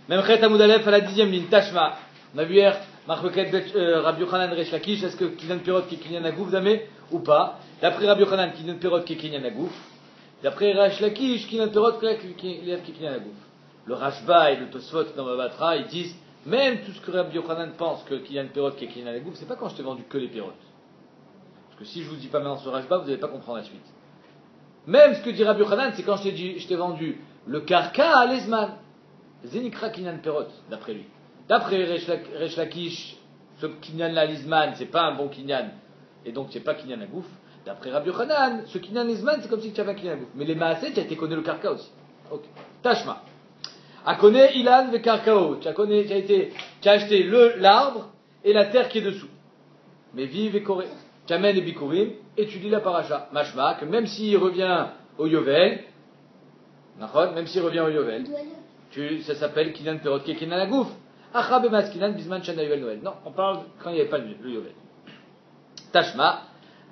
Même Chet Amoud Aleph à la 10e ligne, Tashma. On a vu hier, Marloket Rabbi Yochanan Resh Lakish, est-ce que Kinyan Perot qui est Kinyan Agouf Damé ou pas? D'après Rabbi Yochanan, Kinyan Perot qui est Kinyan Agouf. D'après Resh Lakish, Kinyan Perot qui est Kinyan Agouf. Le Rashba et le Tosfot dans Babatra, ils disent, même tout ce que Rabbi Yochanan pense que Kinyan Perot qui est Kinyan Agouf, c'est pas quand je t'ai vendu que les Perot. Parce que si je vous dis pas maintenant ce Rashba, vous n'allez pas comprendre la suite. Même ce que dit Rabbi Yochanan, c'est quand je t'ai vendu le Karka à l'Ezman. Zenikra Kinyan Perot, d'après lui. D'après Resh Lakish, ce Kinyan la l'Izman, c'est pas un bon Kinyan, et donc c'est pas Kinyan Agouf. D'après Rabbi Yochanan, ce Kinyan l'Izman, c'est comme si tu avais un Kinyan Agouf. Mais les Maaseh, tu as été connu le Karka aussi. Ok. Tashma. Akone Ilan ve Karkao. Tu as acheté l'arbre et la terre qui est dessous. Mais vive et koré. Tu amènes les bikurim et tu lis la paracha. Mashma, que même s'il revient au Yovel, même s'il revient au Yovel, ça s'appelle Kinyan Perot qui est Kinyan Agouf. Achab et Maskinan Bisman Shana Yovel Noël. Non, on parle quand il n'y avait pas le Yovel. Tashma.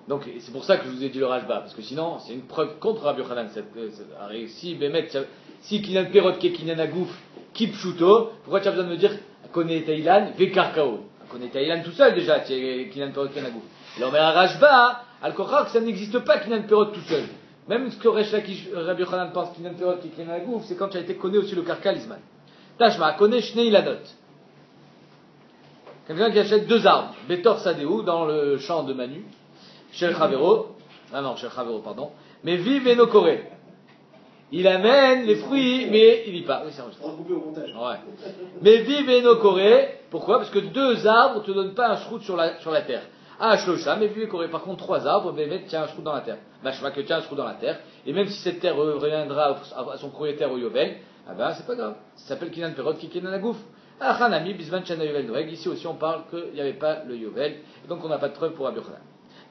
Donc, c'est pour ça que je vous ai dit le Rashba, parce que sinon, c'est une preuve contre Rabbi Yochanan. Si Kinyan Perot qui est Kinyan Agouf, qui pshuto, pourquoi tu as besoin de me dire Kone Tailan, ve Karkao? Kone Tailan tout seul déjà, tu es Kinyan Perot Kinyan Agouf. Alors, mais à Rashba, Al-Kochak, ça n'existe pas Kinyan Perot tout seul. Même ce que Rabbi Yochanan pense Kinyan Perot qui est Kinyan Agouf, c'est quand tu as été connu aussi le Karka l'Izman. Tashma, Kone Shnei Ilanot. Quelqu'un qui achète 2 arbres, Betor Sadeu, dans le champ de Manu, Shel Chavero, pardon, mais vive et no Koré. Il amène les fruits, mais il y pas. Oui, c'est vrai. Ouais. Mais vive et no Koré, pourquoi? Parce que 2 arbres ne te donnent pas un shrout sur la terre. Ah, Shlosha, mais vive et Koré. Par contre, 3 arbres, mais tiens un shrout dans la terre. Machma que tiens un shrout dans la terre. Et même si cette terre reviendra à son propriétaire au Yovel, ah ben, c'est pas grave. Ça s'appelle Kinyan Perot qui est Kinyan Agouf. Ah, Hanami, Bisman Shana Yovel Noeg. Ici aussi, on parle qu'il n'y avait pas le Yovel. Et donc, on n'a pas de preuve pour Rabbi Yochanan.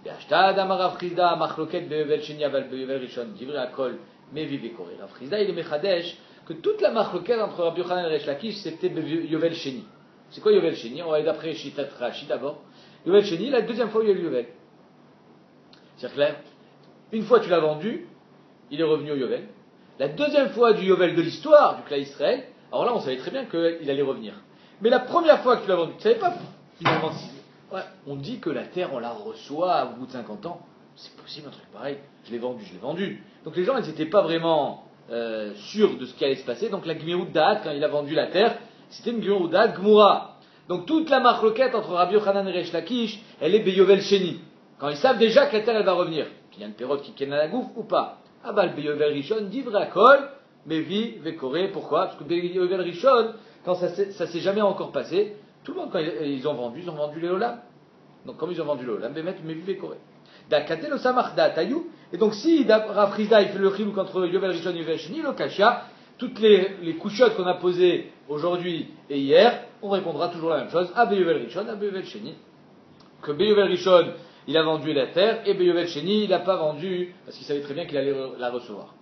Be'ashtad amar Rav Chizda, machloket be'yovel sheni aval be'yovel rishon, divrei akol, meviv ekoré. Rav Chizda, il est mechadesh que toute la machloket entre Rabbi Yochanan et Resh Lakish, c'était be'yovel sheni. C'est quoi Yovel sheni? On va aller d'après Shitat Rashi d'abord. Yovel sheni, la deuxième fois, il y a eu Yovel. C'est clair? Une fois tu l'as vendu, il est revenu au Yovel. La deuxième fois du Yovel de l'histoire, du clan Israël, alors là, on savait très bien qu'il allait revenir. Mais la première fois que tu l'as vendu, tu savais pas finalement si. Ouais, on dit que la terre, on la reçoit au bout de 50 ans. C'est possible un truc pareil. Je l'ai vendu. Donc les gens, ils n'étaient pas vraiment sûrs de ce qui allait se passer. Donc la Gmirut Da'at, quand il a vendu la terre, c'était une Gmirut Da'at Gmura. Donc toute la marloquette entre Rabbi Yochanan et Resh Lakish, elle est Beyovel Sheni. Quand ils savent déjà que la terre, elle va revenir. Qu'il y a une Perot qui Kenan Agouf ou pas. Ah bah le Beyovel Rishon, divrei akol, mevi vekoré. Pourquoi? Parce que Beyovel Rishon, quand ça s'est jamais encore passé, tout le monde, quand ils ont vendu les Olam. Donc, comme ils ont vendu l'Olam, Bémet, mais vivez Corée. Dakate le Samarda, Tayou. Et donc, si Rav Chizda, il fait le chilouk entre Yovel Rishon et Yovel Sheni, le Kasha, toutes les couchottes qu'on a posées aujourd'hui et hier, on répondra toujours la même chose. À Beyovel Rishon, à Beyovel Sheni. Que Beyovel Rishon, il a vendu la terre, et Beyovel Sheni, il n'a pas vendu, parce qu'il savait très bien qu'il allait la recevoir.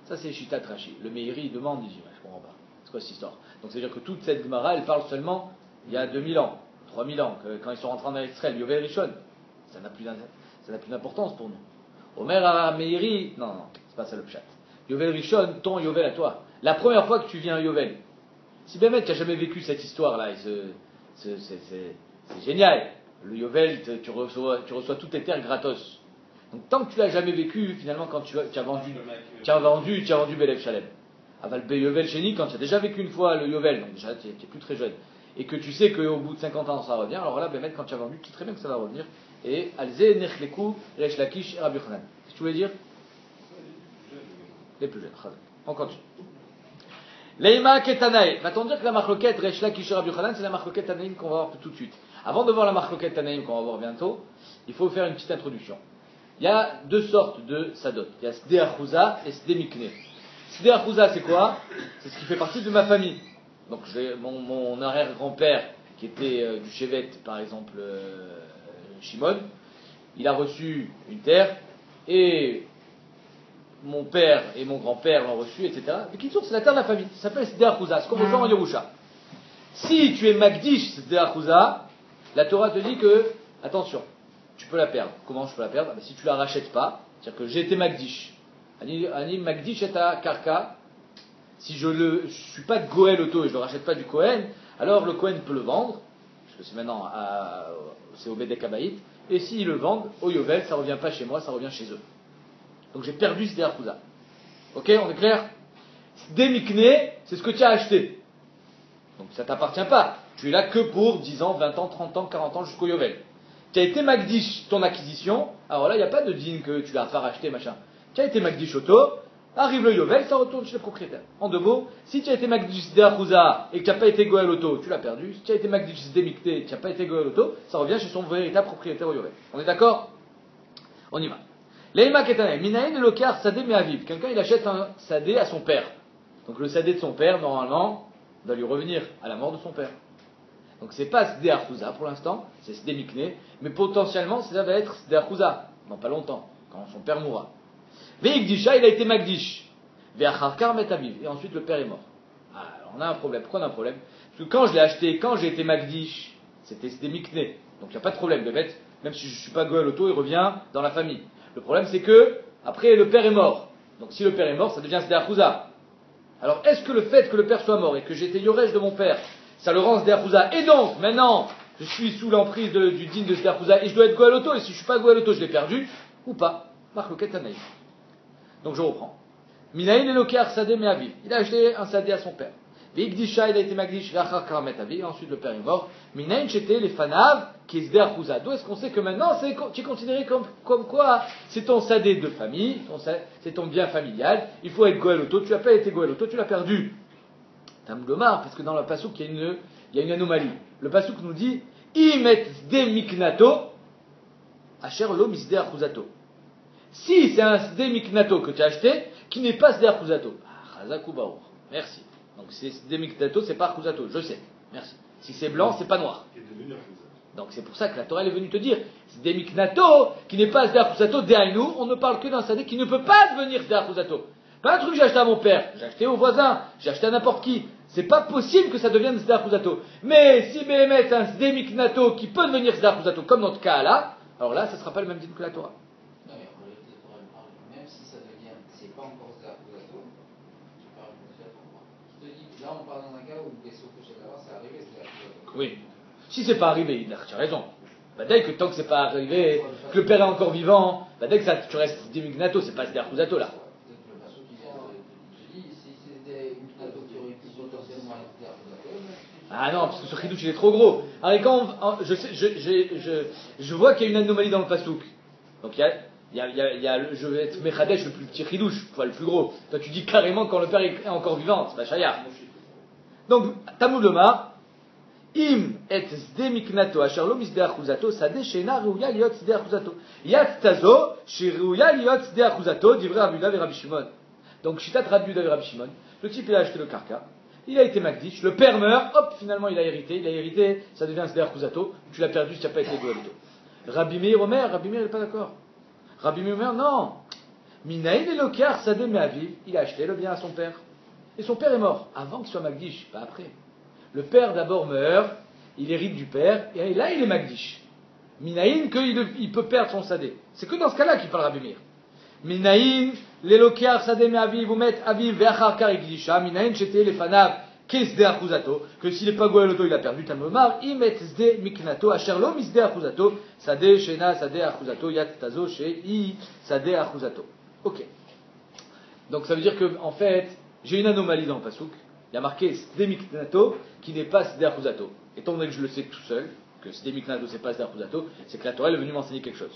Ça, c'est Shitat Rashi. Le Meiri, il demande, il dit, je comprends pas. C'est quoi cette histoire? Donc, c'est-à-dire que toute cette Gemara, elle parle seulement il y a 2000 ans, 3000 ans, quand ils sont rentrés en Israël, Yovel Rishon. Ça n'a plus d'importance pour nous. Omer à Meiri, non, c'est pas ça le pshat. Yovel Rishon, ton Yovel à toi. La première fois que tu viens à Yovel, si Bémet, tu n'as jamais vécu cette histoire-là, c'est génial. Le Yovel, tu reçois toutes tes terres gratos. Donc tant que tu l'as jamais vécu, finalement, quand tu as vendu Belev Shalem. Aval Yovel Sheni, quand tu as déjà vécu une fois le Yovel, donc déjà tu n'es plus très jeune, et que tu sais qu'au bout de 50 ans ça revient, alors là, Bémet, quand tu as vendu, tu sais très bien que ça va revenir. Et Alze Nechleku, Resh Lakish et Rabbi Yochanan. Qu'est-ce que tu voulais dire? Les plus jeunes. On continue. Leima Ketanaï. Va-t-on dire que la marloquette Resh Lakish et Rabbi Yochanan, c'est la marloquette Tanaïm qu'on va voir tout de suite. Avant de voir la marloquette Tanaïm qu'on va voir bientôt, il faut faire une petite introduction. Il y a 2 sortes de sadot. Il y a Sde Achouza et Sde Mikne. Sde Achouza, c'est quoi? C'est ce qui fait partie de ma famille. Donc mon arrière-grand-père, qui était du Chevet, par exemple, Shimon, il a reçu une terre, et mon père et mon grand-père l'ont reçu, etc. Mais qui c'est la terre de la famille. Ça s'appelle Sde Achouza. C'est comme au genre en Yerusha. Si tu es Magdish Sde Achouza, la Torah te dit que, attention, tu peux la perdre. Comment je peux la perdre? Si tu la rachètes pas, c'est-à-dire que j'ai été Magdish. Ani Magdish et ta Karka. Si je suis pas de Goël Auto et je ne le rachète pas du Cohen, alors le Cohen peut le vendre, parce que c'est maintenant c'est au Bédek Abaït, et s'ils le vendent, au Yovel, ça ne revient pas chez moi, ça revient chez eux. Donc j'ai perdu Sder Kouza. Ok, on est clair? Sder Mikné, c'est ce que tu as acheté. Donc ça ne t'appartient pas. Tu es là que pour 10 ans, 20 ans, 30 ans, 40 ans jusqu'au Yovel. Tu as été Magdish ton acquisition, alors là il n'y a pas de din que tu l'as pas racheté, machin. Tu as été Magdish Auto, arrive le Yovel, ça retourne chez le propriétaire. En deux mots, si tu as été Magdish Sder Kouza et que tu n'as pas été Goël Auto, tu l'as perdu. Si tu as été Magdish Sder Mikné et que tu n'as pas été Goël Auto, ça revient chez son véritable propriétaire au Yovel. On est d'accord? On y va. Leima Ketanem, Minaïn Lokar Sadé Meaviv. Quelqu'un il achète un Sadé à son père. Donc le Sadé de son père, normalement, va lui revenir à la mort de son père. Donc c'est pas Sder Archouza pour l'instant, c'est Sder Mikné, mais potentiellement ça va être Sder Archouza, dans pas longtemps, quand son père mourra. Veikdisha, il a été Magdish. Veacharkar Metaviv, et ensuite le père est mort. Alors on a un problème. Pourquoi on a un problème? Parce que quand je l'ai acheté, quand j'ai été Magdish, c'était Sder Mikné. Donc il n'y a pas de problème, de fait, même si je ne suis pas Goël Auto, il revient dans la famille. Le problème c'est que, après le père est mort. Donc si le père est mort, ça devient Sder Archouza. Alors est-ce que le fait que le père soit mort et que j'étais Yoresh de mon père, ça le rend Sder Archouza, et donc maintenant je suis sous l'emprise du din de Sder Archouza et je dois être Goël Auto, et si je ne suis pas Goël Auto, je l'ai perdu, ou pas? Marloquet Tanaï. Donc je reprends. Minaïn Elokar Sadé Meaviv. Il a acheté un Sadé à son père. Veikdisha, il a été Magdish, Veachar Karamet Avi, ensuite le père est mort. Minaïn Cheté, les Fanav, qui est Sder Archouza. D'où est-ce qu'on sait que maintenant tu es considéré comme quoi c'est ton Sadé de famille, c'est ton bien familial, il faut être Goël Auto, tu n'as pas été Goël Auto, tu l'as perdu. Tam Gomar, parce que dans le Passouk, il y a une anomalie. Le Passouk nous dit Imet Sde Miknato, Asher Lo Misde Archouzato. Si c'est un Sde Miknato que tu as acheté, qui n'est pas Sde Archouzato. Chazakou Baour. Merci. Donc c'est Sde Miknato, c'est pas Archouzato, je sais. Merci. Si c'est blanc, c'est pas noir. Donc c'est pour ça que la Torah est venue te dire Sde Miknato, qui n'est pas Sde Archouzato, Dehainu, on ne parle que d'un Sadé qui ne peut pas devenir Sde Archouzato. Pas un truc que j'ai acheté à mon père, j'ai acheté au voisin, j'ai acheté à n'importe qui. C'est pas possible que ça devienne Sder Archouzato. Mais si Béhémet un Sde Miknato qui peut devenir Sder Archouzato, comme dans notre cas là, alors là, ça ne sera pas le même din que la Torah. Non, mais la Torah parle, même si ça devient, c'est pas encore Sder Archouzato, tu parles complètement. Je te dis, là on parle dans un cas où les Sofouché d'avant, c'est arrivé Sder Archouzato. Oui. Si c'est pas arrivé, tu as raison. Bah dès que tant que c'est pas arrivé, que le père est encore vivant, bah dès que ça, tu restes Sde Miknato, c'est pas Sder Archouzato là. Ah non, parce que ce chidouche il est trop gros. Alors quand je vois qu'il y a une anomalie dans le pasouk. Donc il y a je vais être Mechadesh le plus petit chidouche, pas le plus gros. Toi tu dis carrément quand le père est encore vivant, c'est pas Shaya. Donc Talmud Lomar, Im et Sde Miknato asher lo misde Archouzato Sadeh sheina reuya liot Sde Archouzato Yat tazo sherouya liot Sde Archouzato divrei Rabbi Yehuda et Rabbi Shimon. Donc Shitat Rabbi Yehuda et Rabbi Shimon, le type il a acheté le karka. Il a été Magdish, le père meurt, hop, finalement il a hérité, ça devient Sder Archouzato, tu l'as perdu si tu n'as pas été Goël Auto. Rabbi Meir Omer, Rabbi Meir il n'est pas d'accord. Rabbi Meir Omer, non. Minaïn Elokar Sadé Meaviv, il a acheté le bien à son père. Et son père est mort, avant qu'il soit Magdish, pas après. Le père d'abord meurt, il hérite du père, et là il est Magdish. Minaïn, qu'il peut perdre son Sadé. C'est que dans ce cas-là qu'il parle Rabbi Meir. Minaïn, l'Elokar Sadé Meaviv, vous mettez Aviv, Veacharkar Igdisha, Minaïn, j'étais les Fanav, Kesde Archouzato, que s'il n'est pas Goël Auto, il a perdu Talmomar, Imet Sde Miknato, Asherlo, Misde Archouzato, Sadé, Shena, Sadé Archouzato, Yat Tazo, Shei, Sadé Archouzato. Ok. Donc ça veut dire que, en fait, j'ai une anomalie dans le Pasouk. Il y a marqué Sde Miknato, qui n'est pas Sde Archouzato. Étant donné que je le sais tout seul, que Sde Miknato, c'est pas Sde Archouzato, c'est que la Torah est venue m'enseigner quelque chose.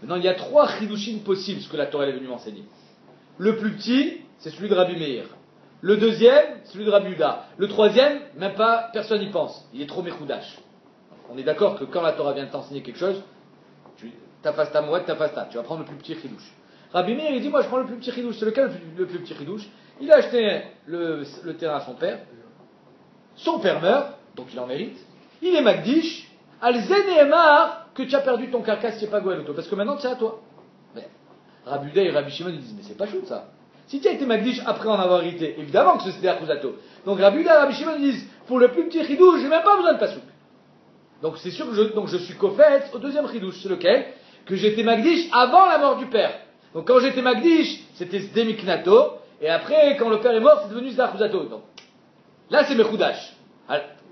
Maintenant, il y a 3 chidushim possibles, ce que la Torah est venue m'enseigner. Le plus petit, c'est celui de Rabbi Meir. Le deuxième, celui de Rabbi Yehuda. Le troisième, même pas, personne n'y pense. Il est trop mechoudash. On est d'accord que quand la Torah vient t'enseigner quelque chose, tafasta mouet, tafasta. Tu vas prendre le plus petit chidouche. Rabbi Meir, il dit, moi je prends le plus petit chidouche. C'est lequel le plus petit chidouche? Il a acheté le terrain à son père. Son père meurt, donc il en mérite. Il est Magdish. Al-Zen et Emar, que tu as perdu ton carcasse, c'est pas Goël Auto, parce que maintenant c'est à toi. Mais Rabbi Yehuda et Rabbi Shimon ils disent, mais c'est pas chou ça. Si tu as été Magdish après en avoir hérité, évidemment que c'est Sder Archouzato. Donc Rabbi Yehuda et Rabbi Shimon ils disent, pour le plus petit chidouche, j'ai même pas besoin de pasouk. Donc c'est sûr que je suis kofet au deuxième chidouche, c'est lequel? Que j'étais Magdish avant la mort du père. Donc quand j'étais Magdish, c'était Sde Miknato, Et après, quand le père est mort, c'est devenu Sder Achuzato. Donc, là, c'est Mechoudash.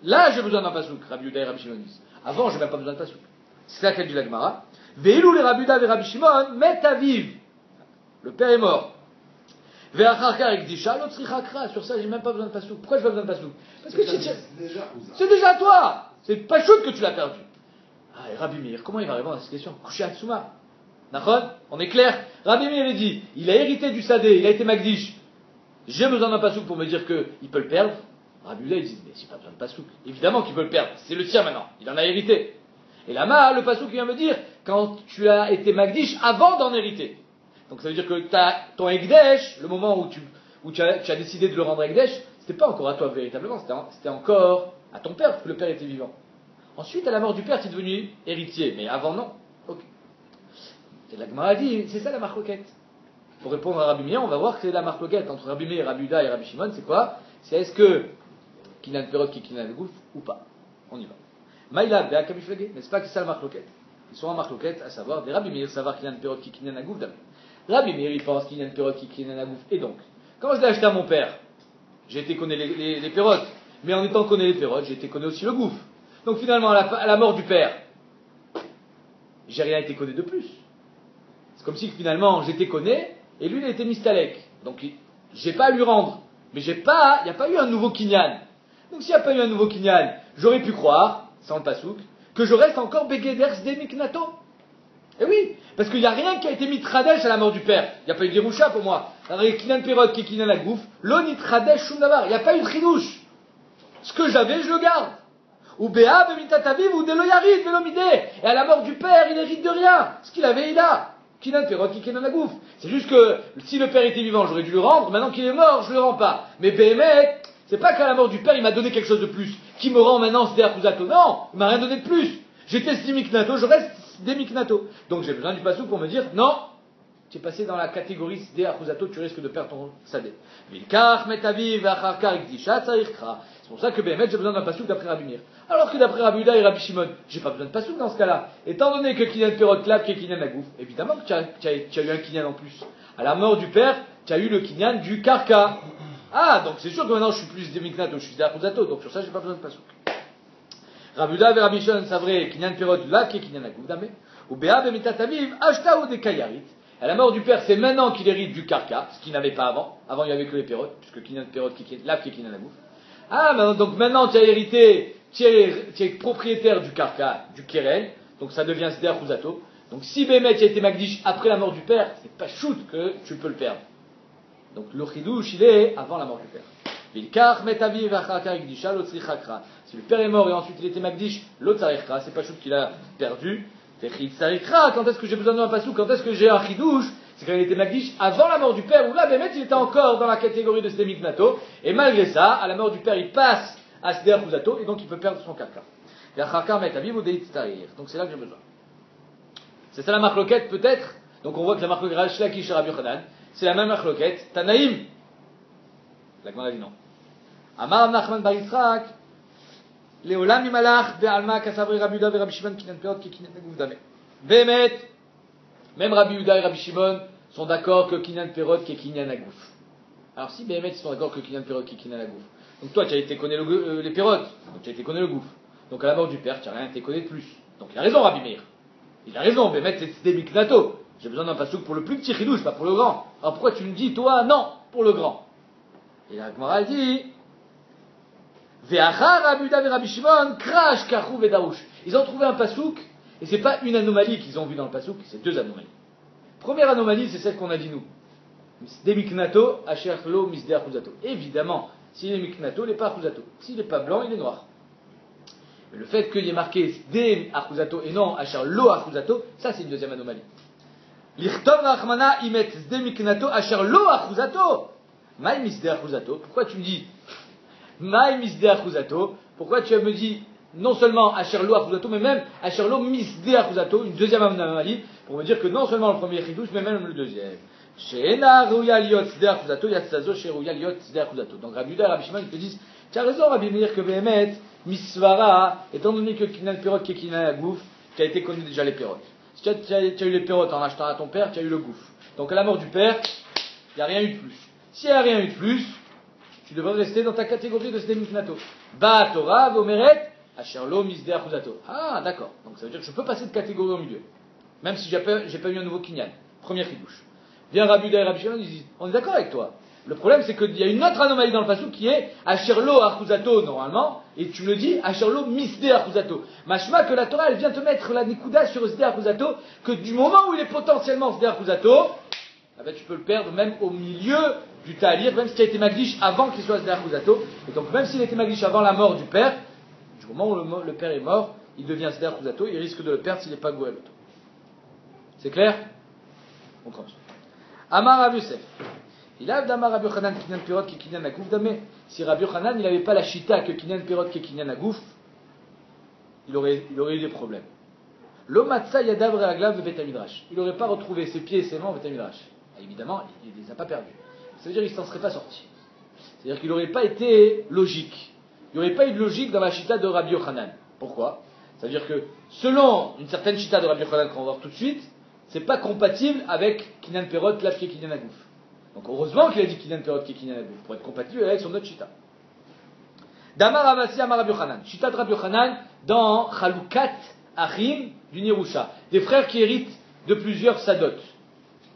Là, j'ai besoin d'un pasouk, Rabbi Yehuda et Rabbi Shimon disent. Avant, j'ai même pas besoin de pasouk. C'est ça qu'elle dit la Gemara. Ve'ilou les Rabbi Yehuda et Rabbi Shimon, met à vivre. Le père est mort. Ve'acharkar ekdisha, l'autre srichakra. Sur ça, j'ai même pas besoin de pasouk. Pourquoi j'ai pas besoin de pasouk? Parce que c'est déjà toi. C'est pas chaud que tu l'as perdu. Ah, et Rabbi Meir, comment il va répondre à cette question? Couché Hatsuma. D'accord? On est clair? Rabbi Meir, il dit, il a hérité du Sadé, il a été Magdish. J'ai besoin d'un pasouk pour me dire qu'il peut le perdre. Rabbi Yehuda, il dit, mais j'ai pas besoin de pasouk. Évidemment qu'il peut le perdre. C'est le sien maintenant. Il en a hérité. Et là-bas, le pasouk vient me dire, quand tu as été Magdish avant d'en hériter. Donc ça veut dire que ton Ekdesh, le moment où tu as décidé de le rendre Ekdesh, c'était pas encore à toi véritablement, c'était encore à ton père, parce que le père était vivant. Ensuite, à la mort du père, tu es devenu héritier, mais avant non. Ok. Et la Gemara dit, c'est ça la marloquette. Pour répondre à Rabbi Meir, on va voir que c'est la marloquette entre Rabbi Meir, Rabbi Yehuda et Rabbi Shimon, c'est quoi? C'est est-ce que Kinan Perot qui Kinan Gouf ou pas? On y va. Maïla, Béa Kabiflagé, n'est-ce pas que c'est ça la marloquette? Ils sont en marloquette, à savoir, des Rabbi Meir, savoir Kinan Perot qui Kinan Gouf d'abord. Rabbi Meir, il pense Kinan Perot qui Kinan Gouf. Et donc, quand je l'ai acheté à mon père, j'ai été connaître les Perot, mais en étant connaît les Perot, j'ai été connaître aussi le Gouf. Donc finalement, à la mort du père, j'ai rien été connaît de plus. C'est comme si finalement j'étais connaît et lui il a été mistalek. Donc j'ai pas à lui rendre. Mais il n'y a pas eu un nouveau kinyan. Donc s'il n'y a pas eu un nouveau kinyan, j'aurais pu croire, sans le pasouk, que je reste encore begeders de miknato. Et oui, parce qu'il n'y a rien qui a été mis tradesh à la mort du père. Il n'y a pas eu d'irusha pour moi. Kinan perot qui kinan la gouf, lo ni tradesh shumdavar. Il n'y a pas eu de chidouche. Ce que j'avais, je le garde. Ou Béa, Bemitataviv, ou Deloyarid, Velomidé. Et à la mort du père, il hérite de rien. Ce qu'il avait, il a. Kinan Perot, qui Kinan la gouffe. C'est juste que, si le père était vivant, j'aurais dû le rendre. Maintenant qu'il est mort, je le rends pas. Mais Béhémet, c'est pas qu'à la mort du père, il m'a donné quelque chose de plus. Qui me rend maintenant Sder Achuzato. Non, il m'a rien donné de plus. J'étais Sdimiknato, je reste Sdimiknato. Donc j'ai besoin du passou pour me dire, non, tu es passé dans la catégorie Sder Achuzato, tu risques de perdre ton sadé. Vilkar, Metaviv, Acharkar, Ikdisha, Tsairkra. C'est pour ça que Béhémet, j'ai besoin d'un pasouk d'après Rabbi Meir. Alors que d'après Rabbi Yehuda et Rabbi Shimon, j'ai pas besoin de pasouk dans ce cas-là. Étant donné que Kinan Perot clap, qui est Kinan Agouf, évidemment que tu as eu un Kinyan en plus. À la mort du père, tu as eu le Kinyan du Karka. Ah, donc c'est sûr que maintenant je suis plus Demiknato, je suis Zerakuzato, donc sur ça j'ai pas besoin de pasouk. Rabbi Yehuda et Rabbi Shimon, c'est vrai, Kinan Perot là, qui est Kinan Agouf, damé. Ou Béa, Bemitataviv, Ashta ou des Kayarit. À la mort du père, c'est maintenant qu'il hérite du Karka, ce qu'il n'avait pas avant. Avant, il n'y avait que les Perot, puisque Kinan Perot qui est là, qui est Kinan Agouf. Ah, donc maintenant tu as hérité, tu es propriétaire du Karka, du Keren, donc ça devient Sder Achuzato. Donc si Bémet a été Magdish après la mort du père, c'est pas shoot que tu peux le perdre. Donc le Chidouche, il est avant la mort du père. Vilkar metaviv achakar ikdisha lotzrichakra. Si le père est mort et ensuite il était Magdish, lotzarichra, c'est pas shoot qu'il a perdu. Techritzarichra, quand est-ce que j'ai besoin d'un passou, quand est-ce que j'ai un Chidouche? C'est quand il était Magdish avant la mort du père, où là, Bémet, il était encore dans la catégorie de Sdemiknato, et malgré ça, à la mort du père, il passe à Sder Achuzato, et donc il peut perdre son karka. Donc c'est là que j'ai besoin. C'est ça la marloquette, peut-être? Donc on voit que la marloquette Shlaki chez Rabbi Yochanan, c'est la même marloquette, Tanaïm. La Gemara dit non. Amar Nachman bar Yitzchak, Leolam Mimalach, Be'alma, Kasavri Rabbi Yehuda, Rabbi Shimon, Kinan Perot, Kinan Agouf Damé. Bémet, même Rabbi Yehuda et Rabbi Shimon sont d'accord que Kinan Perot qui est Kinan Agouf. Alors si Béhémet sont d'accord que Kinan Perot qui est Kinan Agouf, donc toi tu as été connaître les Perot, donc tu as été connaître le Gouf. Donc à la mort du père, tu n'as rien été connaître plus. Donc il a raison Rabbi Meir. Il a raison, Béhémet c'est des Miknato. J'ai besoin d'un pasouk pour le plus petit chidouche, pas pour le grand. Alors pourquoi tu me dis toi non pour le grand? Et la Gemara dit Ve'achar Rabbi Yehuda et Rabbi Shimon crash kachou vedaouch. Ils ont trouvé un pasouk. Et c'est pas une anomalie qu'ils ont vue dans le pasouk, c'est deux anomalies. Première anomalie, c'est celle qu'on a dit nous. Des miknato, asher lo misde achuzato. Évidemment, s'il est miknato, il n'est pas achuzato. S'il n'est pas blanc, il est noir. Mais le fait qu'il y ait marqué des achuzato et non asher lo achuzato, ça c'est une deuxième anomalie. L'irtov rachmana imet des miknato asher lo achuzato. Maï misde achuzato. Pourquoi tu me dis maï misde achuzato? Pourquoi tu me dis non seulement Asherlo Achuzato, mais même Asherlo Misde Achuzato, une deuxième anomalie, pour me dire que non seulement le premier chidouche, mais même le deuxième. Sheena Rouya Liot Sde Achuzato, Yatsazo She Rouya Liot Sde Achuzato. Donc Rabbi Yehuda et Rabbi Shimon, ils te disent, tu as raison Rabbi Meir que Béhémet, Misvara, étant donné que Kinan Perot qui est Kinan Agouf, tu as été connu déjà les Perot. Si tu as eu les Perot en achetant à ton père, tu as eu le Gouf. Donc à la mort du père, il n'y a rien eu de plus. S'il n'y a rien eu de plus, tu devrais rester dans ta catégorie de Sdei Miknato. Ba Torah, Vomeret, Asherlo, Misdei Achuzato. Ah, d'accord. Donc ça veut dire que je peux passer de catégorie au milieu. Même si j'ai pas eu un nouveau Kinyan. Premier chidouche. Vient Rabbi Uda et Rabbi Shimon, ils disent, on est d'accord avec toi. Le problème, c'est qu'il y a une autre anomalie dans le passage qui est Asherlo Achuzato, normalement, et tu me dis Asherlo Misdei Achuzato. Mashma que la Torah, elle vient te mettre la Nikuda sur Sdei Achuzato, que du moment où il est potentiellement Sdei Achuzato, ah ben, tu peux le perdre même au milieu du Ta'alir, même s'il a été Magdish avant qu'il soit Sdei Achuzato. Et donc, même s'il a été Magdish avant la mort du père, du moment où le père est mort, il devient Sdei Achuzato, il risque de le perdre s'il n'est pas Goël. C'est clair? On continue. Amar Rav Yosef. Il a d'Amar Rabbi Yochanan Kinyan Pirot qui Kinyan Agouf damé. Si Rabbi Yochanan il n'avait pas la chita que Kinyan Pirot qui Kinyan Agouf, il aurait eu des problèmes. L'Omatsa Yadav Reaglav de Beth Midrash. Il n'aurait pas retrouvé ses pieds et ses mains au Beth Midrash. Évidemment, il ne les a pas perdus. Ça veut dire qu'il ne s'en serait pas sorti. C'est-à-dire qu'il n'aurait pas été logique. Il n'y aurait pas eu de logique dans la chita de Rabbi Yochanan. Pourquoi? Ça veut dire que selon une certaine chita de Rabbi Yochanan qu'on va voir tout de suite, c'est pas compatible avec Kinyan Pirot, Klav qui Kinyan Agouf. Donc heureusement qu'il a dit Kinyan Pirot qui Kinyan Agouf pour être compatible avec son autre chita. Damar Avasi Amar Rabbi Yochanan. Chita de Rabbi Yochanan dans Chalukat Achim du Nirusha. Des frères qui héritent de plusieurs sadot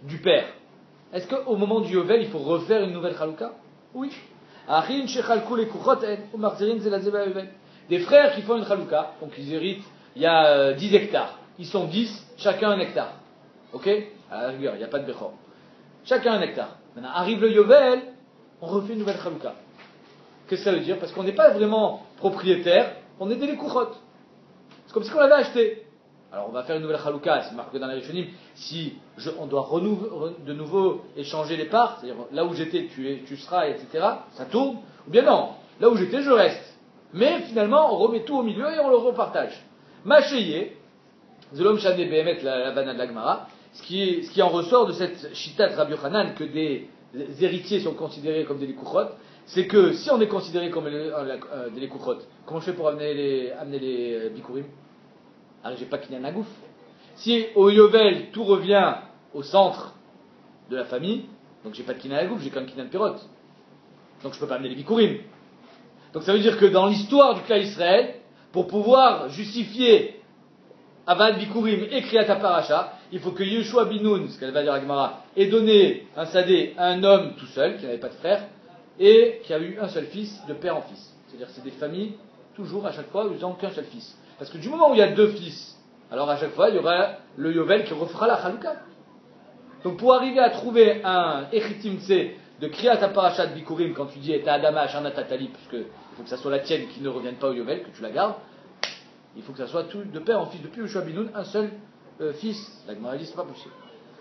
du père. Est-ce qu'au moment du Yovel, il faut refaire une nouvelle Chaluka? Oui. Achim Shechalku le Kuchot ou Marzirin Zelazeba Yovel. Des frères qui font une Chaluka, donc ils héritent, il y a 10 hectares. Ils sont 10, chacun un hectare. Ok? À la rigueur, il n'y a pas de Bechor. Chacun un hectare. Maintenant, arrive le Yovel, on refait une nouvelle Chaluka. Qu'est-ce que ça veut dire? Parce qu'on n'est pas vraiment propriétaire, on est des Lekuchot. C'est comme si on l'avait acheté. Alors on va faire une nouvelle Chaluka, c'est marqué dans les Rishonim, si on doit de nouveau échanger les parts, c'est-à-dire là où j'étais, tu seras, etc., ça tourne, ou bien non, là où j'étais, je reste. Mais finalement, on remet tout au milieu et on le repartage. Macheye, Zelom Shane Behemet, la banane de la Gemara, ce qui en ressort de cette Shitat Rabbi Yochanan, que des héritiers sont considérés comme des Lekuchot, c'est que si on est considéré comme des Lekuchot, comment je fais pour amener les Bikurim? Alors j'ai pas Kinyan Agouf. Si au Yovel tout revient au centre de la famille, donc j'ai pas de Kinyan Agouf, j'ai qu'un Kinyan Pirot. Donc je peux pas amener les Bikurim. Donc ça veut dire que dans l'histoire du clan Israël, pour pouvoir justifier Avad Bikurim et Kriyat Parasha, il faut que Yeshua Binoun, ce qu'elle va dire à Gemara, ait donné un sadé à un homme tout seul, qui n'avait pas de frère, et qui a eu un seul fils, de père en fils. C'est-à-dire que c'est des familles, toujours, à chaque fois, où ils n'ont qu'un seul fils. Parce que du moment où il y a deux fils, alors à chaque fois, il y aura le Yovel qui refera la Chaluka. Donc pour arriver à trouver un Echitim Tse de Kriyat Parashat Bikurim, quand tu dis Eta Adama Asharna Tatali, puisque il faut que ça soit la tienne qui ne revienne pas au Yovel, que tu la gardes, il faut que ça soit tout de père en fils. Depuis Yoshua Binoun, un seul fils. La Gemara dit c'est pas possible.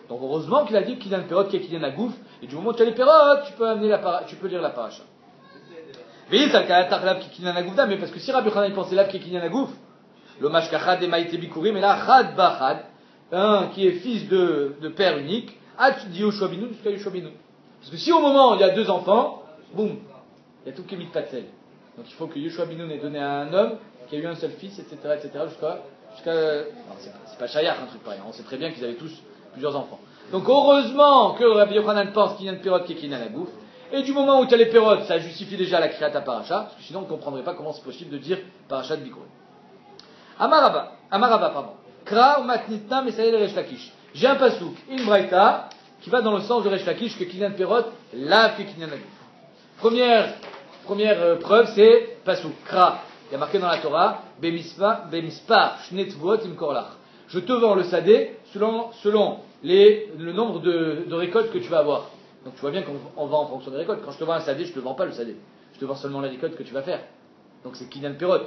Donc heureusement qu'il a dit qu'il y a une Perot qui est un Agouf, et du moment où tu as les Perot, tu peux lire la Paracha. Mais t'as le Kalatar qui est un Agouf, mais parce que si Rabbi Yochanan pensait là qui est un Agouf, l'Omash Kachad et Maïté Bikurim, et là Chad Bachad, un qui est fils de père unique, tu dis Yoshua Binoun jusqu'à Yoshua Binoun. Parce que si au moment où il y a deux enfants, boum, il y a tout qui est mis de Patzel. Donc il faut que Yoshua Binoun ait donné à un homme qui a eu un seul fils, etc., jusqu'à c'est pas Shayach, un truc pareil. On sait très bien qu'ils avaient tous plusieurs enfants. Donc heureusement que Rabbi Yochanan pense qu'il y a une Pirot qui est Kinyan Agouf, et du moment où tu as les Pirot, ça justifie déjà la Kriyat Parasha, parce que sinon on ne comprendrait pas comment c'est possible de dire Parashat Bikurim. Amaraba, pardon. Kra ou matnitna mesayel Resh Lakish. J'ai un pasouk, une braïta, qui va dans le sens de Resh Lakish, que Kinyan Pirot, lave que Kinyan Agouf. Première preuve, c'est pasouk, Kra. Il y a marqué dans la Torah, Bemispar, Shnetvot Imkorlach. Je te vends le sadé selon le nombre de récoltes que tu vas avoir. Donc tu vois bien qu'on vend en fonction des récoltes. Quand je te vends un sadé, je ne te vends pas le sadé. Je te vends seulement la récolte que tu vas faire. Donc c'est Kinyan Pirot.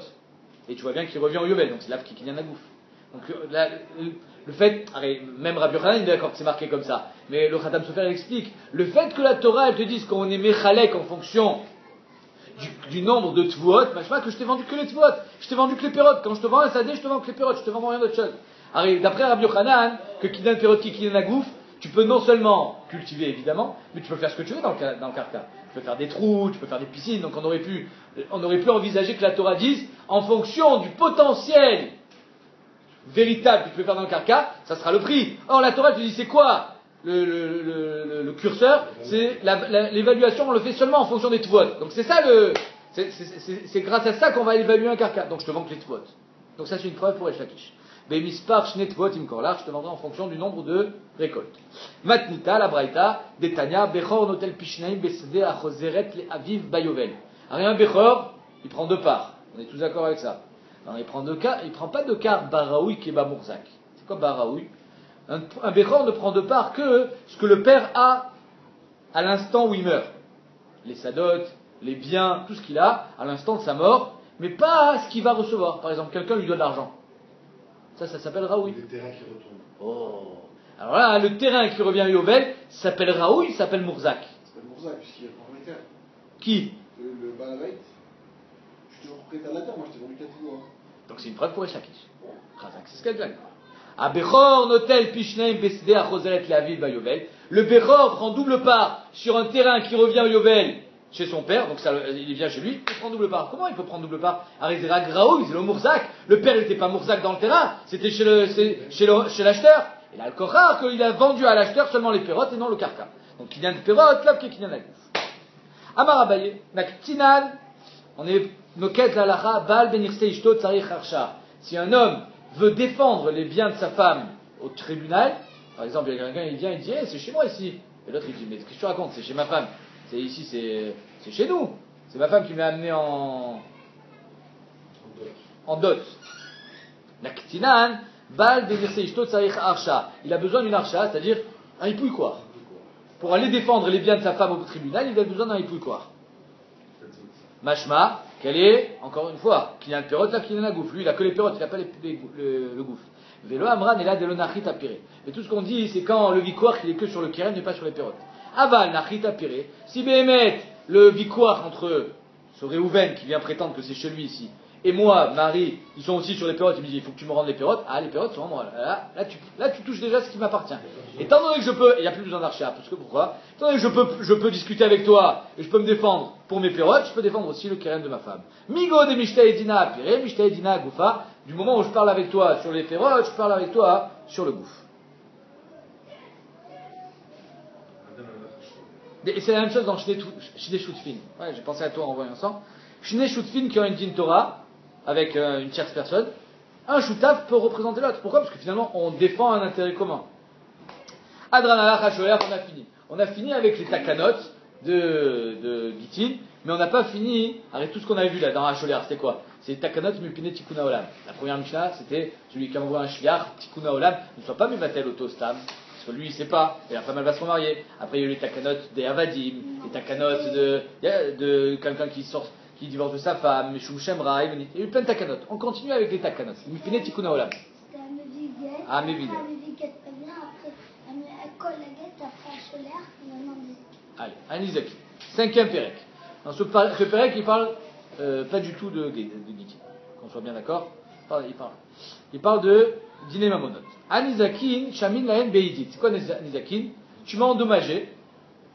Et tu vois bien qu'il revient au Yovel, donc c'est là qui Kinyan Agouf. Donc là, le fait, même Rabbi Yochanan il est d'accord que c'est marqué comme ça, mais le Khatam Sofer explique, le fait que la Torah elle te dise qu'on est Mechalek en fonction du nombre de Tvot, machma que je t'ai vendu que les Tvot, je t'ai vendu que les Perot. Quand je te vends un sadé, je te vends que les Perot, je te vends rien d'autre chose. Alors, d'après Rabbi Yochanan, que Kinyan Perot qui Kinyan Agouf, tu peux non seulement cultiver évidemment, mais tu peux faire ce que tu veux dans le carca. Tu peux faire des trous, tu peux faire des piscines, donc on aurait pu envisager que la Torah dise, en fonction du potentiel véritable que tu peux faire dans le carca, ça sera le prix. Or la Torah te dit c'est quoi le curseur, c'est l'évaluation, on le fait seulement en fonction des tvot. Donc c'est ça c'est grâce à ça qu'on va évaluer un karka. Donc je te vends que les tvot. Donc ça c'est une preuve pour Esh Lakish. Bemispar shne tvot imkorlach, je te vendrai en fonction du nombre de récoltes. Matnita, la braïta, detanya, bechor notel pishnaim besede achozeret le aviv bayovel. Alors un bechor, il prend 2 parts. On est tous d'accord avec ça. Alors il prend pas 2 quarts baraoui qui est bamourzac. C'est quoi baraoui? Un bechor ne prend 2 parts que ce que le père a à l'instant où il meurt. Les sadot, les biens, tout ce qu'il a à l'instant de sa mort, mais pas ce qu'il va recevoir. Par exemple, quelqu'un lui donne de l'argent. Ça s'appelle raoui. Le terrain qui retourne. Oh. Alors là, le terrain qui revient à Yovel s'appelle raoui, s'appelle mourzak. Ça s'appelle Mourzac, puisqu'il est propriétaire. Qui? Le Balavait. Je suis toujours propriétaire de la terre, moi je t'ai vendu 4 jours. Donc c'est une preuve pour Eshakish. C'est ce qu'elle dit. A Bechor notel pishneim besde achozeret leaviv bayovel. Le Bechor prend double part sur un terrain qui revient au Yovel chez son père, donc ça, il vient chez lui, il prend double part. Comment il peut prendre double part? Arizera Graoui, c'est le Mourzak. Le père n'était pas Mourzak dans le terrain, c'était chez l'acheteur. Et là, le Kochar, qu'il a vendu à l'acheteur seulement les pérotes et non le karka. Donc il y a une pérote, là, qui vient de la gouffe. Amar Abaye, Naktinan, on est noket la lacha, bal benirse ishto tsarich harsha. Si un homme veut défendre les biens de sa femme au tribunal, par exemple, il y a quelqu'un, il vient, il dit, hey, c'est chez moi ici. Et l'autre, il dit, mais qu'est-ce que tu racontes? C'est chez ma femme. C'est ici, c'est chez nous. C'est ma femme qui m'a amené en dot. Naktinan, bal benirse ishto tsarich harsha. Il a besoin d'une harsha, c'est-à-dire un épouille-quoi. Pour aller défendre les biens de sa femme au tribunal, il a besoin d'un épouille-quoi. Mashma, quelle est, encore une fois, qu'il y a le perrotte là, qu'il y a la gouffre. Lui, il a que les perrottes, il n'a pas le gouffre. Vélo Amran est là de l'onachit apiré. Mais tout ce qu'on dit, c'est quand le victoire, il est que sur le kérem, mais pas sur les perrottes. Aval, nachit apiré. Si Béhémet, le victoire entre ce Réhouven qui vient prétendre que c'est chez lui ici, et moi, Marie, ils sont aussi sur les perrottes, il me dit, il faut que tu me rendes les perrottes. Ah, les perrottes sont à moi. Là, tu touches déjà ce qui m'appartient. Étant donné que je peux, il n'y a plus besoin d'archa, parce que pourquoi? Étant donné que je peux discuter avec toi, et je peux me défendre pour mes perrottes, je peux défendre aussi le kérem de ma femme. Migo de Mishta Edina Apiré, Mishta Edina Goufa, du moment où je parle avec toi sur les perrottes, je parle avec toi sur le gouffre. Et c'est la même chose dans Shnei Shutfin. Ouais, j'ai pensé à toi en voyant ça. Shnei Shutfin qui ont une din Torah, avec une tierce personne, un shutaf peut représenter l'autre. Pourquoi? Parce que finalement, on défend un intérêt commun. Adranalach HaSholer, on a fini. On a fini avec les takanot de Gitin, mais on n'a pas fini avec tout ce qu'on avait vu là dans HaSholer. C'était quoi? C'est takanot mupine tikkun haolam. La première Mishnah, c'était celui qui envoie un shliach, tikkun haolam, ne soit pas mivatel autostam. Parce que lui, il sait pas, et la femme, elle va se remarier. Après, il y a eu les takanot des avadim, les takanot de quelqu'un qui divorce de sa femme, Meshum Shemra, il y a eu plein de takanot. On continue avec les takanot. Mipine tikkun haolam. C'était un Meviget. Ah, Meviget. Un Meviget très bien. Après, un Kolaget, après un Choler, finalement des... Allez, un Isaac. 5e Pérec. Dans ce Pérec, il parle pas du tout de Giti. Qu'on soit bien d'accord. Il parle de Diné Mamonot. Anizakin, Shamin Lahen Beidit. C'est quoi Anizakin? Tu m'as endommagé,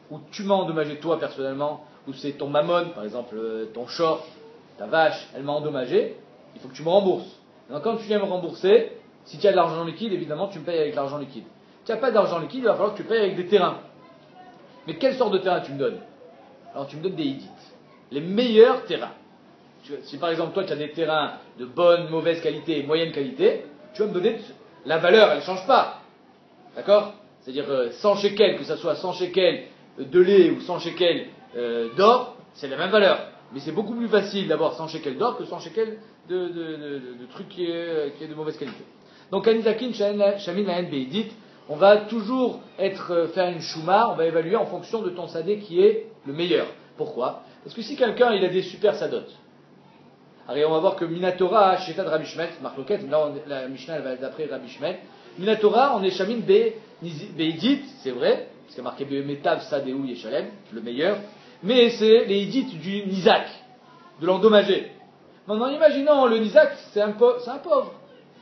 ou tu m'as endommagé toi personnellement, ou c'est ton mammon, par exemple ton short, ta vache, elle m'a endommagé, il faut que tu me rembourses. Donc quand tu viens me rembourser, si tu as de l'argent liquide, évidemment tu me payes avec l'argent liquide. Si tu n'as pas d'argent liquide, il va falloir que tu payes avec des terrains. Mais quelle sorte de terrain tu me donnes? Alors tu me donnes des idits. Les meilleurs terrains. Si par exemple toi tu as des terrains de bonne, mauvaise qualité, moyenne qualité, tu vas me donner la valeur, elle ne change pas. D'accord? C'est-à-dire 100 shekels, que ça soit 100 shekels de lait ou 100 shekels d'or, c'est la même valeur. Mais c'est beaucoup plus facile d'avoir 100 shekels d'or que 100 shekels de trucs qui est de mauvaise qualité. Donc Anizakin, Shamin Lahen Beidit, on va toujours faire une chouma, on va évaluer en fonction de ton sadé qui est le meilleur. Pourquoi? Parce que si quelqu'un il a des super sadot, alors on va voir que Minatora, Sheta de Rabbi Shmet, Marc Loquet, là la Mishnah elle va d'après Rabbi Shmet, Minatora on est Shamin Beidit, c'est vrai, parce qu'il y a marqué Metav Sadéou Yeshalem, le meilleur, mais c'est les idits du Nizak, de l'endommagé. Maintenant imaginons le Nizak, c'est un pauvre.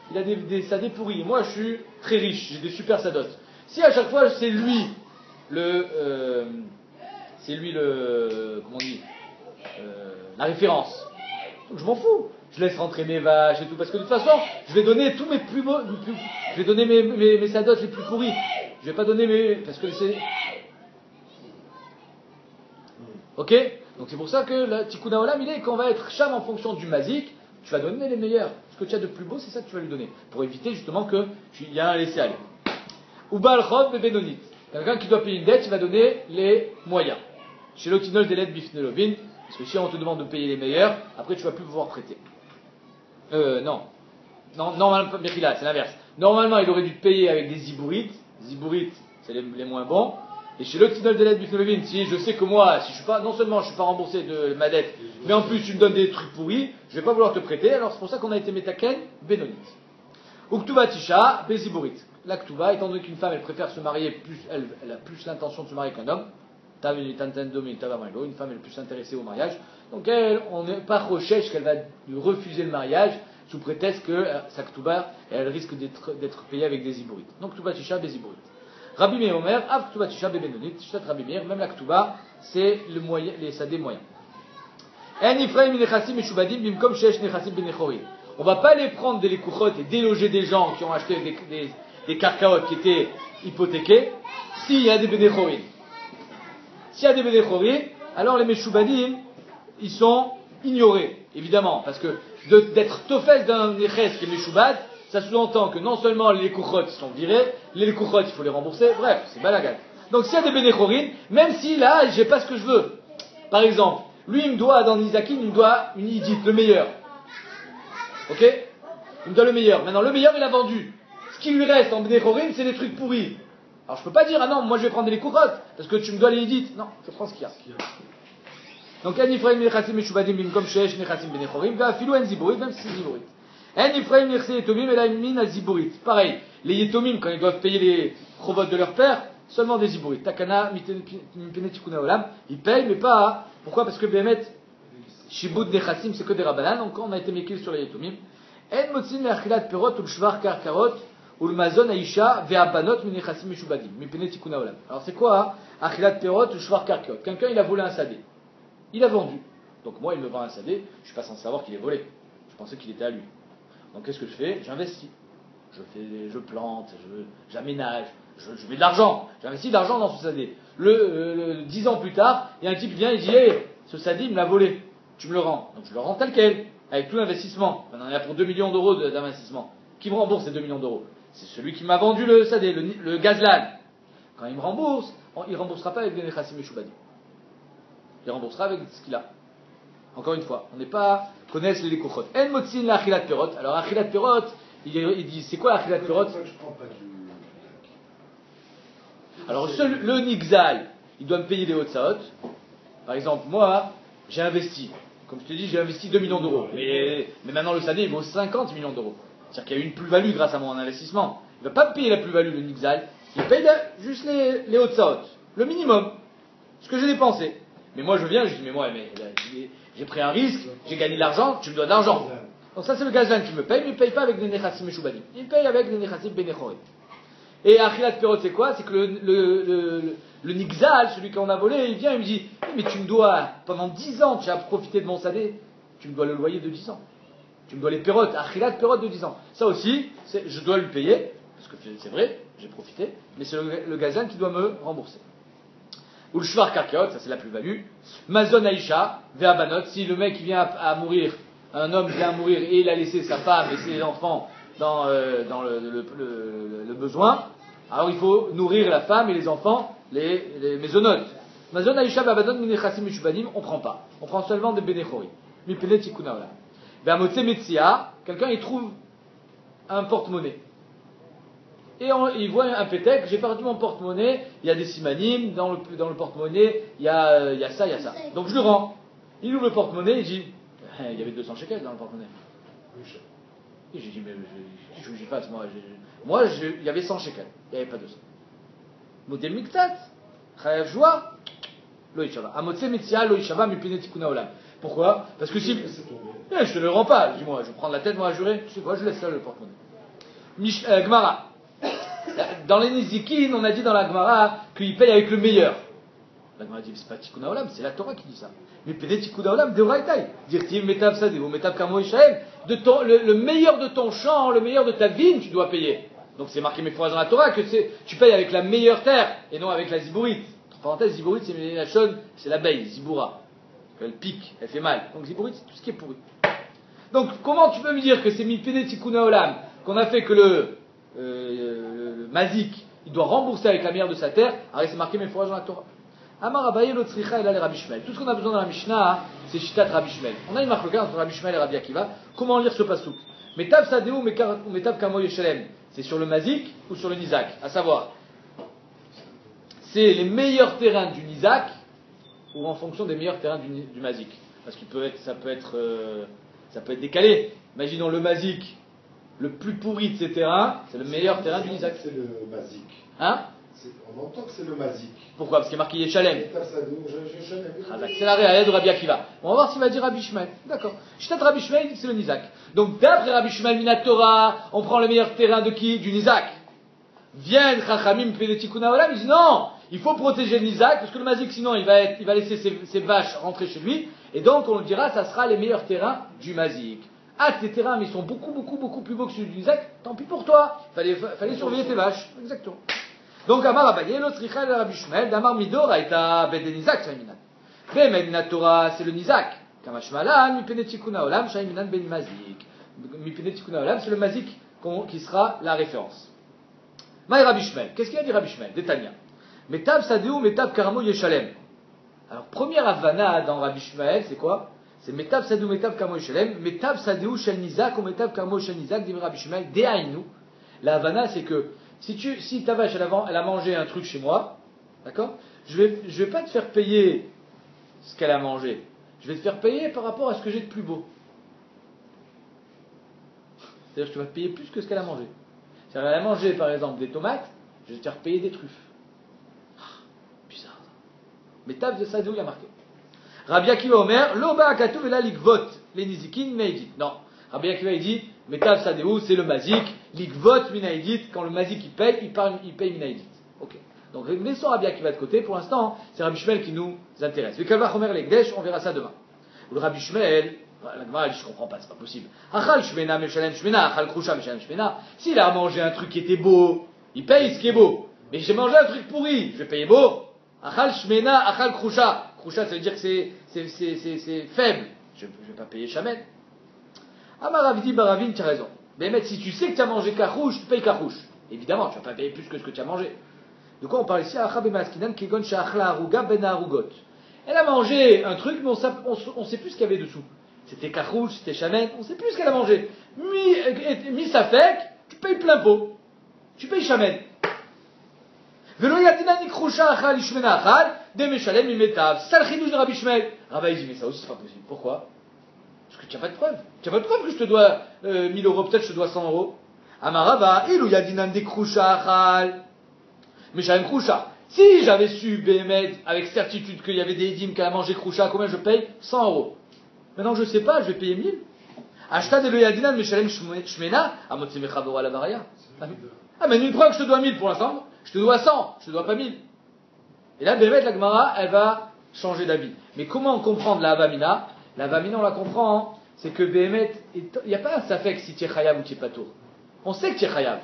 Il a des sadés pourris. Moi, je suis très riche, j'ai des super sadots. Si à chaque fois c'est lui comment on dit, la référence. Donc je m'en fous. Je laisse rentrer mes vaches et tout, parce que de toute façon, je vais donner tous mes plus beaux, je vais donner mes sadotes les plus pourris. Je vais pas donner parce que c'est... Ok? Donc c'est pour ça que le Tikkun Haolam, il est qu'on va être cham en fonction du mazik, tu vas donner les meilleurs. Ce que tu as de plus beau, c'est ça que tu vas lui donner. Pour éviter justement qu'il y a un laisser-aller. Ou Baal Chov et Benonit. Quelqu'un qui doit payer une dette, il va donner les moyens. Chez l'Otinol des lettres Bifnelovin, parce que si on te demande de payer les meilleurs, après tu vas plus pouvoir prêter. Non, normalement, c'est l'inverse. Normalement, il aurait dû te payer avec des zibourites. Zibourites, c'est les moins bons. Et chez l'Otinol des lettres Bifnelovin, si je sais que moi, si je suis pas, non seulement je suis pas remboursé de ma dette, mais en plus tu me donnes des trucs pourris, je vais pas vouloir te prêter, alors c'est pour ça qu'on a été Metaken, Benonit. Ou Ktuva Tisha, Beziborit. La Ktuva, étant donné qu'une femme, elle préfère se marier, elle a plus l'intention de se marier qu'un homme. Une femme, elle est plus intéressée au mariage. Donc elle, on n'est pas recherche qu'elle va lui refuser le mariage sous prétexte que sa Ktuva, elle risque d'être payée avec des Ziborites. Donc Ktuva Tisha, Beziborit. Rabbi Meir Omer, Av Ktuva Tisha, Benonit. Tishat Rabbi Meir, même la Ktuva, c'est le moyen, les sadés moyens. En Ifraim Nechasim Meshubadim, Bimkom Shesh Nechasim Benechorim. On va pas les prendre des lékouchotes et déloger des gens qui ont acheté des carcaotes qui étaient hypothéquées, s'il y a des bénéchorim. S'il y a des bénéchorim, alors les meshubadim, ils sont ignorés, évidemment, parce que d'être tofes d'un neches qui est meshubad, ça sous-entend que non seulement les lékouchotes sont virés, les lékouchotes il faut les rembourser, bref, c'est balagan. Donc s'il y a des bénéchorim, même si là, j'ai pas ce que je veux. Par exemple, lui il me doit, dans Nizakin, il me doit une idite, le meilleur. Ok? Il me doit le meilleur. Maintenant, le meilleur, il a vendu. Ce qui lui reste en Bénéchorim, c'est des trucs pourris. Alors, je peux pas dire, ah non, moi je vais prendre les courottes, parce que tu me dois les édites. Non, je prends ce qu'il y a. Donc, En Ifraim Nechasim Meshubadim Bimkom Shesh Nechasim Benechorim, Ve'afilou En Ziborit, même si c'est Ziborit. En Ifraim Nechse Yetomim Elamin Al Ziborit. Pareil, les Yetomim, quand ils doivent payer les chobot de leur père, seulement des Ziborit. Takana, Mipene Tikkun Haolam, ils payent, mais pas. Pourquoi? Parce que Behemet, Shibud Nechassim, c'est que des Rabbanan, donc on a été méquille sur les Yetomim. En Motzin Le'achilat Perot, ou Shvar Karkarot, ou le Mazon Aisha, Ve'abanot, Minechassim Meshubadim, Mipene Tikkun Haolam. Alors c'est quoi, Achilat Perot, ou Shvar Karkarot? Quelqu'un, il a volé un sadé. Il a vendu. Donc moi, il me vend un sadé, je suis pas censé savoir qu'il est volé. Je pensais qu'il était à lui. Donc qu'est-ce que je fais? J'investis. Je plante, j'aménage, je mets de l'argent. J'investis de l'argent dans ce sadé. 10 ans plus tard, il y a un type qui vient et dit, hey, ce sadé, il me l'a volé. Tu me le rends. Donc je le rends tel quel, avec tout l'investissement. Maintenant, il y a pour 2 millions d'euros d'investissement. Qui me rembourse ces 2 millions d'euros? C'est celui qui m'a vendu le sadé, le gazlan. Quand il me rembourse, il ne remboursera pas avec des nechassim meshubadim. Il remboursera avec ce qu'il a. Encore une fois, on n'est pas connaissent les kochot. En motzin la achilat perot. Alors achilat perot, il dit c'est quoi achilat perot? Alors le nixal, il doit me payer des hotzaot. Par exemple, moi, j'ai investi. Comme je te dis, j'ai investi 2 millions d'euros. Mais maintenant le sadé, il vaut 50 millions d'euros. C'est-à-dire qu'il y a eu une plus-value grâce à mon investissement. Il ne va pas me payer la plus-value, le nixal. Il paye juste les hotzaot. Le minimum. Ce que j'ai dépensé. Mais moi, je viens, je dis, mais moi, j'ai pris un risque, j'ai gagné de l'argent, tu me dois de l'argent. Donc ça, c'est le gazlan qui me paye, mais il ne paye pas avec des nechassim meshubadim. Il paye avec des nechassim benechorim. Et achilat perot, c'est quoi? C'est que le nixal, celui qu'on a volé, il vient, il me dit, mais tu me dois, pendant 10 ans, tu as profité de mon sadé, tu me dois le loyer de 10 ans. Tu me dois les perot, achilat perot de 10 ans. Ça aussi, je dois lui payer, parce que c'est vrai, j'ai profité, mais c'est le gazlan qui doit me rembourser. Ou le shvar karkaot, ça c'est la plus-value. Mazon Aisha, ve'abanot, si le mec vient à mourir, un homme vient à mourir et il a laissé sa femme et ses enfants dans le besoin, alors il faut nourrir la femme et les enfants, les mésonotes. Mazon Aisha, ve'abanot, minechassim meshubadim, on prend pas. On prend seulement des bénéchorim. Mipene tikkun haolam. Ve'amotze metzia, quelqu'un il trouve un porte-monnaie. Et il voit un pétec, j'ai perdu mon porte-monnaie, il y a des simanim, dans le porte-monnaie, il y a ça. Donc je le rends. Il ouvre le porte-monnaie, il dit, il y avait 200 shekels dans le porte-monnaie. Et j'ai dit, mais je ne pas, moi, il y avait 100 shekels, il n'y avait pas 200. Model miktat, chayav joie, lo ishava. Amotse mitzia, lo ishava, mipine tikkun haolam. Pourquoi? Parce que si, je te le rends pas, dis-moi, je prends la tête, moi, à jurer, tu sais quoi, je laisse là le porte-monnaie. Gemara. Dans les Nizikin, on a dit dans la Gemara qu'il paye avec le meilleur. La Gemara dit, c'est pas Tikkun Haolam, c'est la Torah qui dit ça. Mais Pede Tikkun Haolam de Oraïtaï. Dire-t-il, Metav Sadeo, Metav Kamo Ishaem. Le meilleur de ton champ, le meilleur de ta vigne, tu dois payer. Donc c'est marqué mes fois dans la Torah que tu payes avec la meilleure terre et non avec la zibourite. Entre parenthèses, zibourite, c'est la chaude, c'est l'abeille, ziboura. Elle pique, elle fait mal. Donc zibourite, c'est tout ce qui est pourri. Donc comment tu peux me dire que c'est Mipede Tikkun Haolam, qu'on a fait que le mazik, il doit rembourser avec la meilleure de sa terre, alors c'est marqué mes fois dans la Torah. Amar Abaye lo tzricha ela le Rabbi Shmuel. Tout ce qu'on a besoin dans la Mishnah, c'est Shitat Rabbi Shmuel. On a une marque entre Rabbi Shmuel et Rabbi Akiva. Comment lire ce pasuk? Metav Sadeu ou Metav Kamo Yeshalem. C'est sur le Mazik ou sur le Nizak. À savoir, c'est les meilleurs terrains du Nizak ou en fonction des meilleurs terrains du Mazik. Parce que ça peut être décalé. Imaginons le Mazik, le plus pourri de ces terrains, c'est le meilleur terrain du Nizak. C'est le Mazik. Hein? On entend que c'est le Mazik. Pourquoi? Parce qu'il est marqué Yeshalem. C'est C'est la réalité de Rabbi Akiva. On va voir s'il va dire Rabbi Shmuel. D'accord. Shitat Rabbi Shmuel, il dit que c'est le Nizak. Donc d'après Rabbi Shmuel Minatora, on prend le meilleur terrain de qui? Du Nizak. Viennent Chachamim Pede Tikkun Haolam, ils disent non, il faut protéger le Nizak, parce que le Mazik, sinon, il va laisser ses vaches rentrer chez lui, et donc on le dira, ça sera les meilleurs terrains du Mazik. Ah, tes terrains, mais ils sont beaucoup plus beaux que ceux du Nizak, tant pis pour toi. Fallait surveiller tes vaches. Exactement. Donc, Amar Abaye, l'autre Richa de Rabbi Shmuel, d'Amar Midor, Aïta, Bede Nizak, Shaiminan. Bemed Natora, c'est le Nizak. Kamashmalan, Mipene Tikkun Haolam, Shaiminan Ben Mazik. Mipene Tikkun Haolam, c'est le Mazik qui sera la référence. Maï Rabbi Shmuel. Qu'est-ce qu'il a dit Rabbi Shmuel? Détania. Metav Sadeu, Metav Karamo Yeshalem. Alors, première Havana dans Rabbi Shmuel, c'est quoi? C'est Metav Sadeu, Metav Karamo Yeshalem. Metav Sadeu, Shel Nizak, ou Metav Karamo Shel Nizak, dit Rabbi Shmuel. Dehainu. La Havana, c'est que, si ta vache, elle a mangé un truc chez moi, d'accord? Je vais pas te faire payer ce qu'elle a mangé. Je vais te faire payer par rapport à ce que j'ai de plus beau. C'est-à-dire que tu vas te payer plus que ce qu'elle a mangé. C'est-à-dire qu'elle a mangé, par exemple, des tomates, je vais te faire payer des truffes. Bizarre. Mais taf de Sadou, il y a marqué. Rabbi Akiva Omer, Loba Akatu Vela Likvot, les Nizikin Meidit. Non. Rabbi Akiva, il dit, Metav Sadeu, c'est le Mazik, Likvot Minaïdit, quand le Mazik il paye Minaïdit. Ok. Donc laissons Rabbi Akiva de côté, pour l'instant, c'est Rabbi Shmuel qui nous intéresse. Vekalva Chomer Lekdesh, on verra ça demain. Le Rabbi Shmuel, la Gemara dit, je comprends pas, c'est pas possible. Achal Shmena Meshalem Shmena, Achal Krusha Meshalem Shmena. S'il a mangé un truc qui était beau, il paye ce qui est beau. Mais j'ai mangé un truc pourri, je vais payer beau. Achal Shmena, Achal Krusha. Krusha, ça veut dire que c'est faible. Je vais pas payer Shamen. Amaravidi Baravine, tu as raison. Mais si tu sais que tu as mangé Karouche, tu payes Karouche. Évidemment, tu vas pas payer plus que ce que tu as mangé. De quoi on parle ici? Elle a mangé un truc, mais on sait plus ce qu'il y avait dessous. C'était Karouche, c'était Shamen, on sait plus ce qu'elle a mangé. Mi Safek, tu payes plein pot. Tu payes Shamen. Velo Yadina Nikrusha Achal Ishmena Achal, Demeshalem Imetav. C'est ça le chidouche de Rabbi Shmuel. Rabbi dit, mais ça aussi c'est pas possible. Pourquoi? Parce que tu n'as pas de preuve. Tu n'as pas de preuve que je te dois 1000 euros, peut-être je te dois 100 euros. Amarava, Ilou Yadinan de Krusha Achal. Mais j'ai un Krusha. Si j'avais su, Béhémed, avec certitude qu'il y avait des dîmes qu'elle a mangé Krusha, combien je paye? 100 euros. Maintenant je ne sais pas, je vais payer 1000. Acheta de Yadinan, Meshalem Shmena, Amotsemechavora la Varia. Ah, mais une preuve que je te dois 1000 pour l'instant. Je te dois 100, je te dois pas 1000. Et là, Béhémed, la Gemara, elle va changer d'avis. Mais comment comprendre la Havamina? La Havamina, on la comprend, hein. C'est que Béhémet, il n'y a pas un safek si tu es chayav ou tu es patour. On sait que tu es chayav.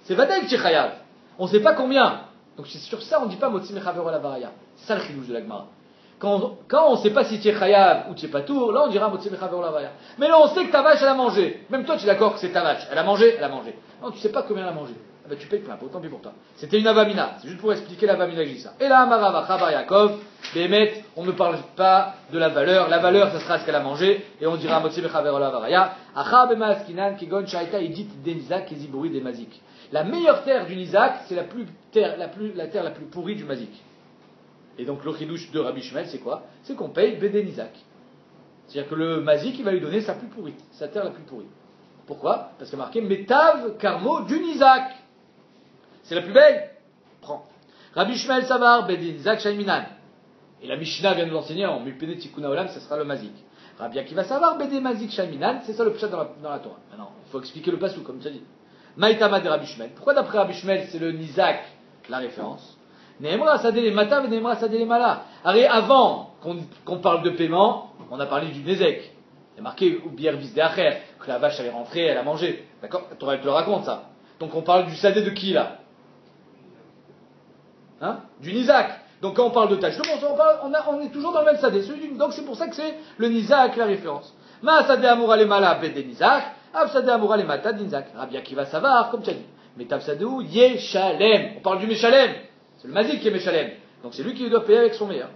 C'est vadaï que tu es chayav. On ne sait pas combien. Donc sur ça, on ne dit pas motzi mechaver la varaya. C'est ça le chidouche de la Gemara. Quand on ne sait pas si tu es chayav ou tu es patour, là on dira motzi mechaver la varaya. Mais là on sait que ta vache elle a mangé. Même toi tu es d'accord que c'est ta vache. Elle a mangé, elle a mangé. Non, tu ne sais pas combien elle a mangé. Ah ben, tu payes plein, autant pis pour toi. C'était une avamina. C'est juste pour expliquer l'avamina que je dis ça. Et là, Amarava, Chabar Yaakov, Béhémet, on ne parle pas de la valeur. La valeur, ça sera ce qu'elle a mangé. Et on dira motzi mechaver la varaya. Achar bema askinan kigon shaita idit denizak keziburi de mazik. La meilleure terre du Nizak, c'est la terre la plus pourrie du Mazik. Et donc le chidouche de Rabbi Shmuel, c'est quoi? C'est qu'on paye Bédé Nizak. C'est-à-dire que le Mazik, il va lui donner sa plus pourrie, sa terre la plus pourrie. Pourquoi? Parce qu'il y a marqué Metav Karmo du Nizak. C'est la plus belle. Prends. Rabbi Shmuel Savar, Bédé Nizak Shaiminan. Et la Mishnah vient de l'enseigner en Mipene Tikkun Haolam, ça sera le Mazik. Rabbi Akiva Savar, Bédé Mazik Shaiminan, c'est ça le pshat dans la Torah. Maintenant, il faut expliquer le passou, comme tu as dit. Maïtama de Rabbi Shmuel. Pourquoi d'après Rabbi Shmuel c'est le Nizak la référence? Nehemra sadé les mata, Nehemra sadé les mala. Avant qu'on parle de paiement, on a parlé du Nézek. Il y a marqué ou bière vis acher, que la vache elle est rentrée, elle a mangé. D'accord? Torah te le raconte ça. Donc on parle du sadé de qui là? Hein? Du Nizak. Donc quand on parle de tâche, on est toujours dans le même sadé. Donc c'est pour ça que c'est le Nizak la référence. Ma sadé amoura les mala bed de Nizak, ab sadé amoura les mata de Nizak. Rabbi Akiva savar, comme tu as dit. Mais tab sadéou yeshalem. On parle du Meshalem. C'est le Mazik qui est Meshalem. Donc c'est lui qui doit payer avec son meilleur.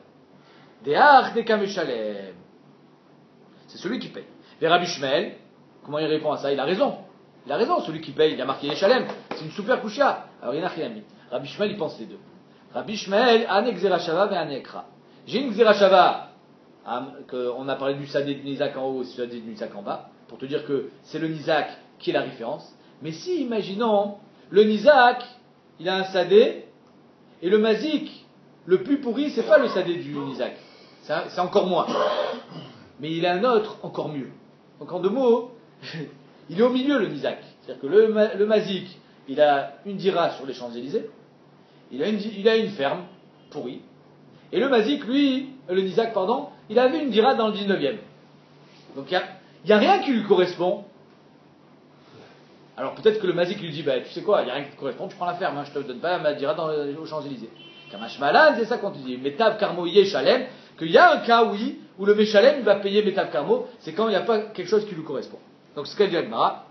Deach deka Meshalem. C'est celui qui paye. Et Rabbi Shmuel, comment il répond à ça? Il a raison. Il a raison, celui qui paye, il a marqué Yeshalem. C'est une super kushia. Alors il y en a qui l'a mis. Rabbi Shmuel, il pense les deux. Rabbi Shmuel, ane xerashava ve ane ekra. J'ai une xerashava, on a parlé du sadé de Nizak en haut et du sadé de Nizak en bas, pour te dire que c'est le Nizak qui est la référence. Mais si, imaginons, le Nizak, il a un sadé, et le Mazik, le plus pourri, c'est pas le sadé du Nizak. C'est encore moins. Mais il a un autre encore mieux. Donc en deux mots, il est au milieu le Nizak. C'est-à-dire que le Mazik, il a une dira sur les Champs-Élysées, il a une ferme pourrie, et le Mazik, lui, le Nizak, pardon, il avait une dira dans le 19e. Donc il n'y a rien qui lui correspond. Alors peut-être que le Mazik lui dit, tu sais quoi, il n'y a rien qui te correspond, tu prends la ferme, je ne te donne pas ma dira aux Champs-Élysées. Kamash Malan, c'est ça qu'on te dit. Metav Karmo Yeshalem, qu'il y a un cas, oui, où le Meshalem, il va payer Metav Karmo, c'est quand il n'y a pas quelque chose qui lui correspond. Donc ce qu'elle dit Agmara.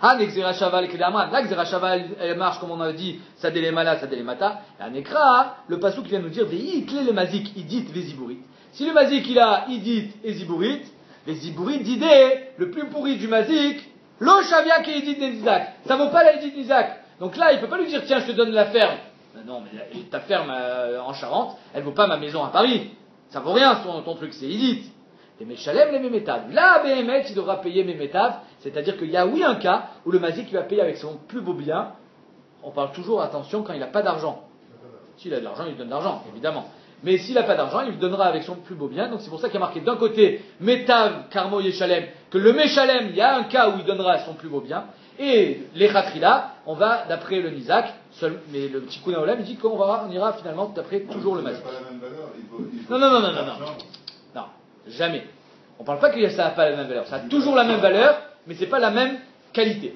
Ah, l'Exera Shaval, l'Exera Shaval, elle marche, comme on a dit, ça les mala, ça les mata. Et un écra, le passou qui vient nous dire, clé le mazik, idit, les zibourit. Si le mazik, il a idit et zibourit, les zibourit d'idée, le plus pourri du mazik, lo shavia qui idit des Nizak. Ça vaut pas la idit Nizak. Donc là, il peut pas lui dire, tiens, je te donne la ferme. Non, mais ta ferme en Charente, elle vaut pas ma maison à Paris. Ça vaut rien, ton truc, c'est idit. Les Meshalem, les Mémétav. Là, Béhémet, il devra payer Mémétav, c'est-à-dire qu'il y a, oui, un cas où le Mazik va payer avec son plus beau bien. On parle toujours, attention, quand il n'a pas d'argent. S'il a de l'argent, il lui donne de l'argent, évidemment. Mais s'il n'a pas d'argent, il lui donnera avec son plus beau bien. Donc c'est pour ça qu'il y a marqué d'un côté, Métav, Karmo, Yeshalem, que le Meshalem, il y a un cas où il donnera son plus beau bien. Et les Khatrila, on va d'après le Nizak, mais le petit Kounaolam, il dit qu'on ira finalement d'après toujours le Mazik. Non, jamais. On ne parle pas que ça n'a pas la même valeur. Ça a toujours la même valeur, mais ce n'est pas la même qualité.